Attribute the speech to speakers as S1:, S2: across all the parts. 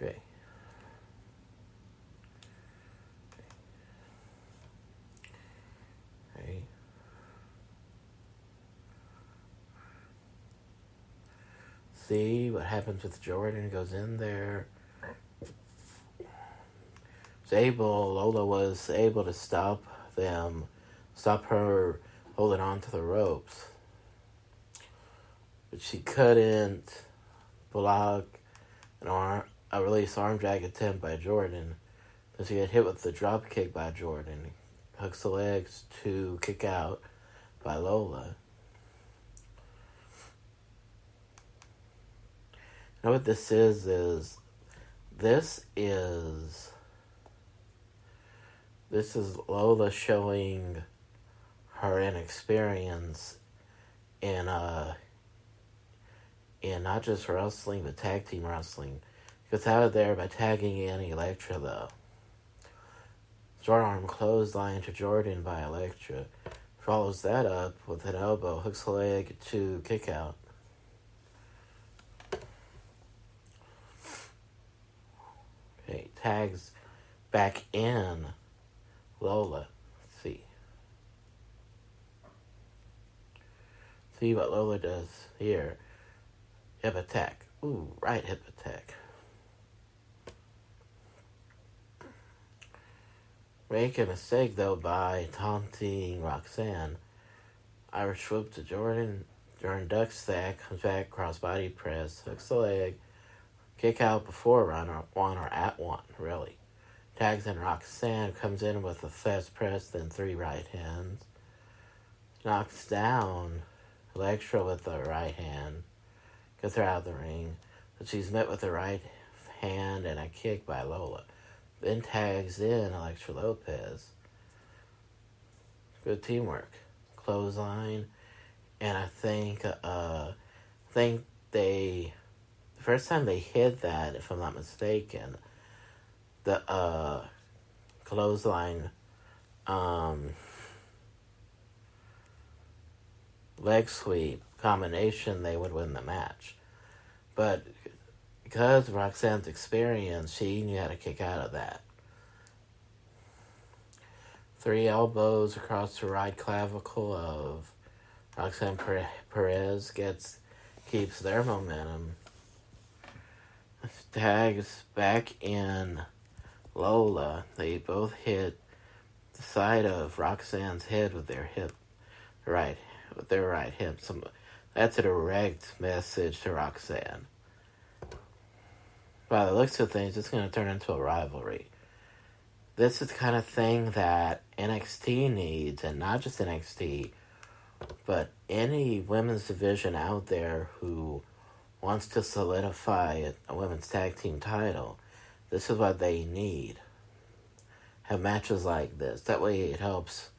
S1: Okay. Okay. See what happens with Jordan. Goes in there. Lola was able to stop her holding on to the ropes. But she couldn't block a release arm drag attempt by Jordan. So she got hit with the drop kick by Jordan. Hooks the legs to kick out by Lola. You know what this is? This is Lola showing her inexperience in not just wrestling, but tag team wrestling. She gets out of there by tagging in Elektra, though. Short arm clothesline to Jordan by Elektra. Follows that up with an elbow, hooks the leg to kick out. Okay, tags back in Lola. Let's see. See what Lola does here. Hip attack. Ooh, right hip attack. Make a mistake, though, by taunting Roxanne. Irish whip to Jordan. Jordan ducks that, comes back, crossbody press, hooks the leg, kick out before one or at one, really. Tags in Roxanne, comes in with a fast press, then 3 right hands. Knocks down Elektra with the right hand. Gets her out of the ring. But she's met with a right hand and a kick by Lola. Then tags in Elektra Lopez. Good teamwork. Clothesline. And I think the first time they hit that, if I'm not mistaken, the clothesline leg sweep combination, they would win the match. But because of Roxanne's experience, she knew how to kick out of that. 3 elbows across the right clavicle of Roxanne Perez keeps their momentum. Tags back in Lola. They both hit the side of Roxanne's head with their hip, with their right hip. That's a direct message to Roxanne. By the looks of things, it's going to turn into a rivalry. This is the kind of thing that NXT needs, and not just NXT, but any women's division out there who wants to solidify a women's tag team title. This is what they need. Have matches like this. That way it helps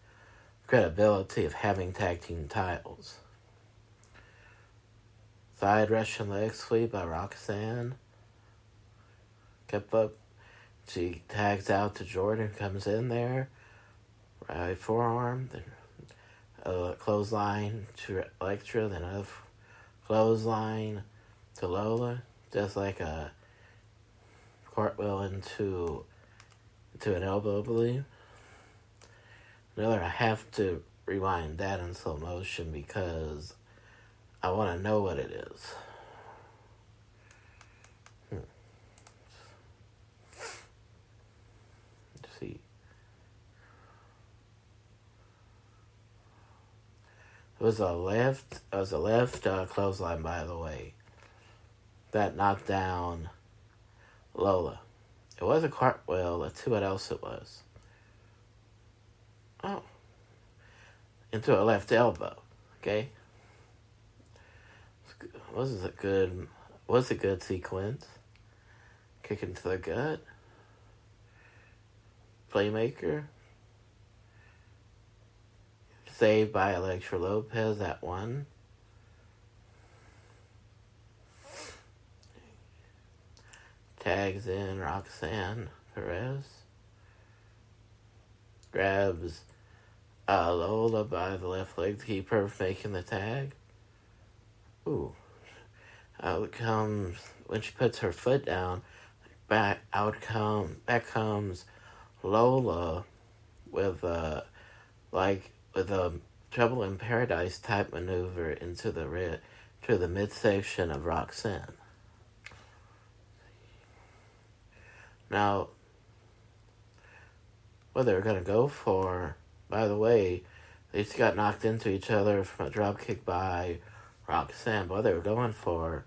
S1: credibility of having tag team titles. Side Russian leg sweep by Roxanne. Kept up. She tags out to Jordan, comes in there. Right forearm. Then a clothesline to Elektra. Then another clothesline to Lola. Just like a cartwheel into an elbow, I believe. I have to rewind that in slow motion because I want to know what it is. Let's see. It was a left clothesline, by the way, that knocked down Lola. It was a cartwheel. Let's see what else it was. Oh. Into a left elbow. Okay. Was a good sequence. Kick into the gut. Playmaker. Saved by Elektra Lopez at 1. Tags in Roxanne Perez. Grabs Lola by the left leg to keep her from making the tag. Ooh. Out comes, when she puts her foot down, back comes Lola with with a Trouble in Paradise type maneuver into the midsection of Roxanne. Now, what they're gonna go for, by the way, they just got knocked into each other from a dropkick by Roxanne. What they were going for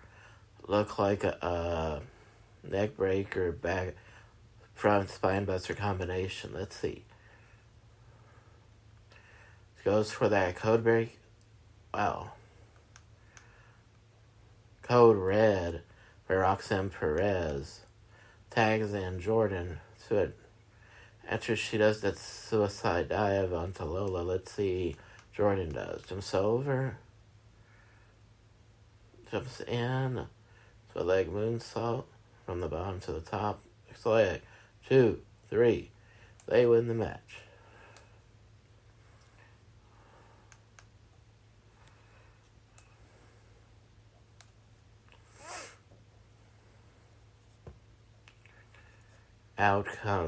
S1: looked like a neck breaker, back front spine buster combination. Let's see. Goes for that code break. Wow. Code red by Roxanne Perez. Tags in Jordan to it. After she does that suicide dive onto Lola, let's see Jordan does. Jumps over. Jumps in. To a leg moonsault from the bottom to the top. Next leg. 2, 3. They win the match.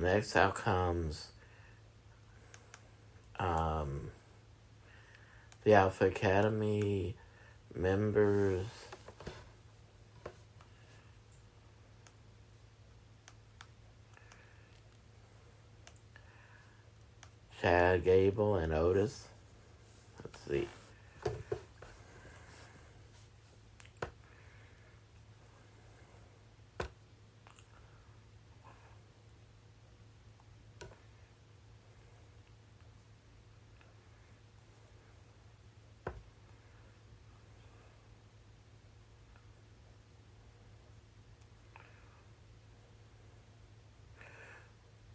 S1: Next outcomes the Alpha Academy members, Chad Gable and Otis. Let's see.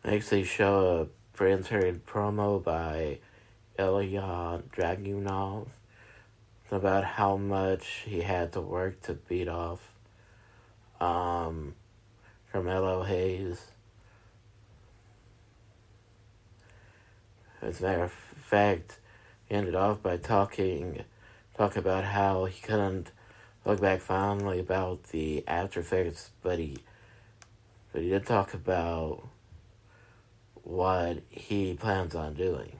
S1: Next, they show a pre-interred promo by Ilya Dragunov about how much he had to work to beat off Carmelo Hayes. As a matter of fact, he ended off by talking about how he couldn't look back fondly about the after effects, but he did talk about what he plans on doing.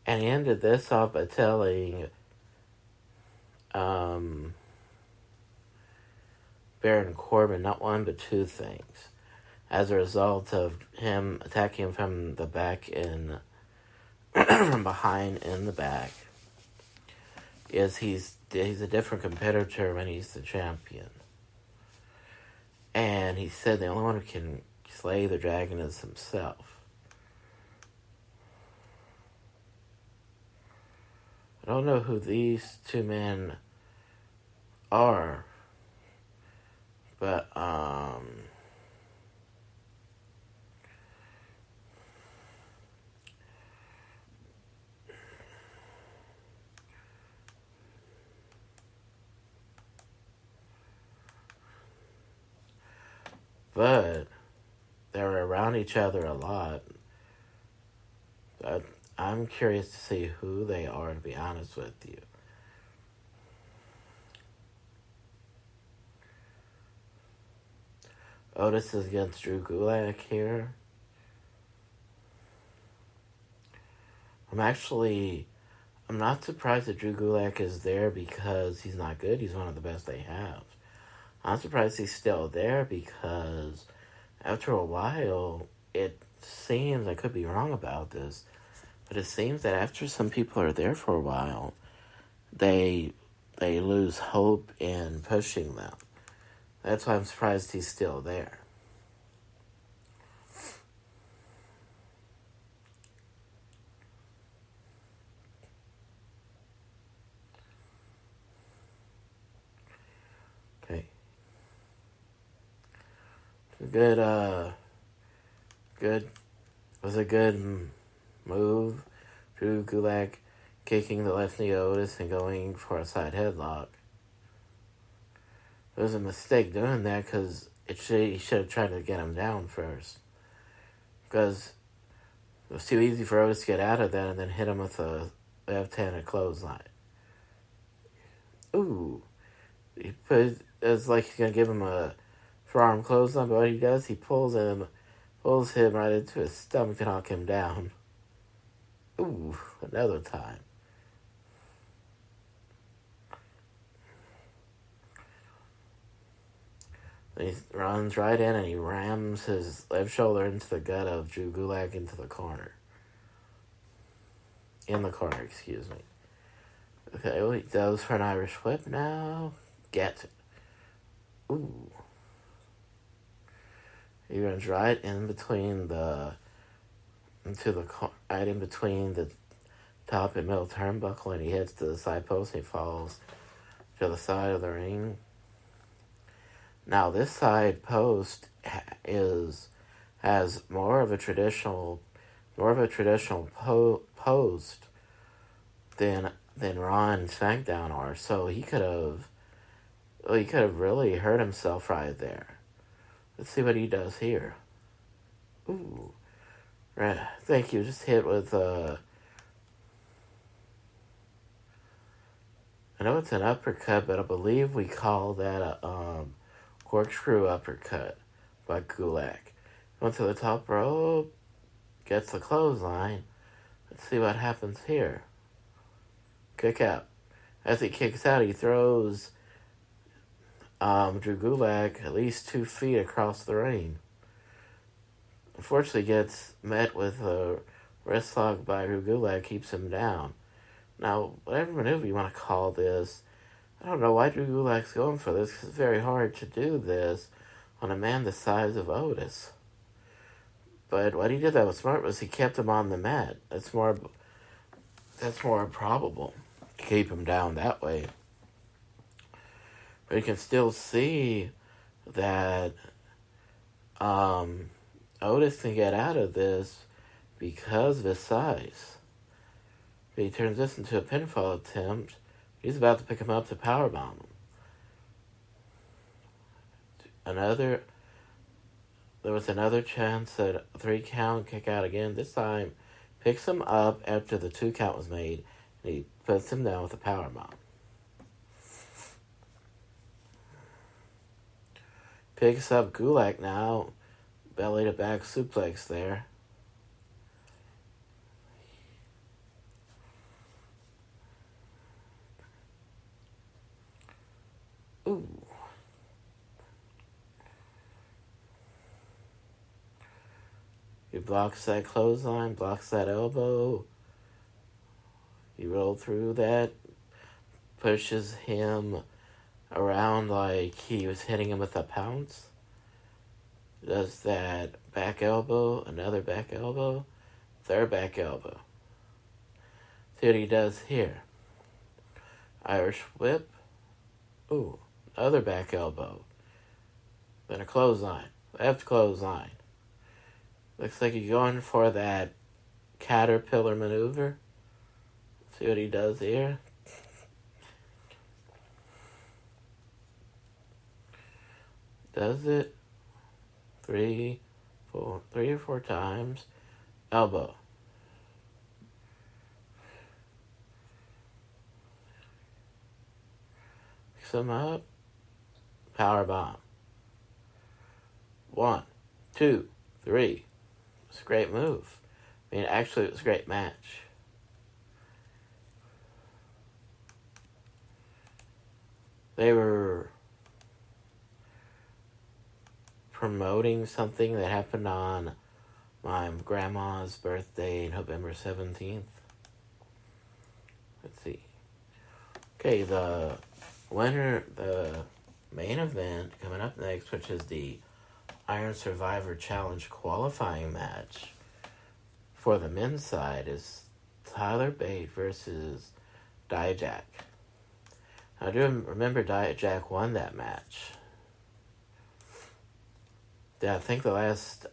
S1: And he ended this off by telling Baron Corbin not one but two things. As a result of him attacking him from the back from behind in the back, is he's a different competitor when he's the champion. And he said the only one who can slay the dragon is himself. I don't know who these two men are, but they're around each other a lot. I'm curious to see who they are, to be honest with you. Otis is against Drew Gulak here. I'm not surprised that Drew Gulak is there because he's not good. He's one of the best they have. I'm surprised he's still there because after a while, it seems, I could be wrong about this, but it seems that after some people are there for a while, they lose hope in pushing them. That's why I'm surprised he's still there. Okay. Good Good. Was a good move. Drew Gulak kicking the left knee Otis and going for a side headlock. It was a mistake doing that because he should have tried to get him down first. Because it was too easy for Otis to get out of that and then hit him with a left-handed clothesline. Ooh. It's like he's going to give him a forearm clothesline, but what he does, he pulls him right into his stomach to knock him down. Ooh, another time. Then he runs right in and he rams his left shoulder into the gut of Drew Gulak into the corner. In the corner, excuse me. Okay, well, he goes for an Irish whip now. Gets it. Ooh. He runs right in between the top and middle turnbuckle, and he hits to the side post and he falls to the side of the ring. Now this side post has more of a traditional post than Raw and SmackDown are, so he could have really hurt himself right there. Let's see what he does here. Ooh. Right. Thank you. Just hit with I know it's an uppercut, but I believe we call that a corkscrew uppercut by Gulak. Going to the top rope, gets the clothesline. Let's see what happens here. Kick out. As he kicks out, he throws Drew Gulak at least 2 feet across the ring. Unfortunately, gets met with a wrist lock by Drew Gulak, keeps him down. Now, whatever maneuver you want to call this, I don't know why Drew Gulak's going for this, because it's very hard to do this on a man the size of Otis. But what he did that was smart was he kept him on the mat. That's more probable to keep him down that way. But you can still see that Otis can get out of this because of his size. But he turns this into a pinfall attempt. He's about to pick him up to powerbomb him. There was another chance at a 3 count, kick out again. This time, picks him up after the 2 count was made, and he puts him down with a powerbomb. Picks up Gulak now, belly to back suplex there. Ooh. He blocks that clothesline, blocks that elbow. He rolled through that, pushes him around like he was hitting him with a pounce. Does that back elbow, another back elbow, third back elbow. See what he does here. Irish whip. Ooh, other back elbow. Then a clothesline. Left clothesline. Looks like he's going for that caterpillar maneuver. See what he does here. Does it 3 or 4 times. Elbow. Picks him up. Power bomb. 1, 2, 3. It's a great move. I mean, actually, it was a great match. They were promoting something that happened on my grandma's birthday, November 17th. Let's see. Okay, the main event coming up next, which is the Iron Survivor Challenge qualifying match for the men's side, is Tyler Bate versus Dijak. I do remember Dijak won that match. Yeah, I think the last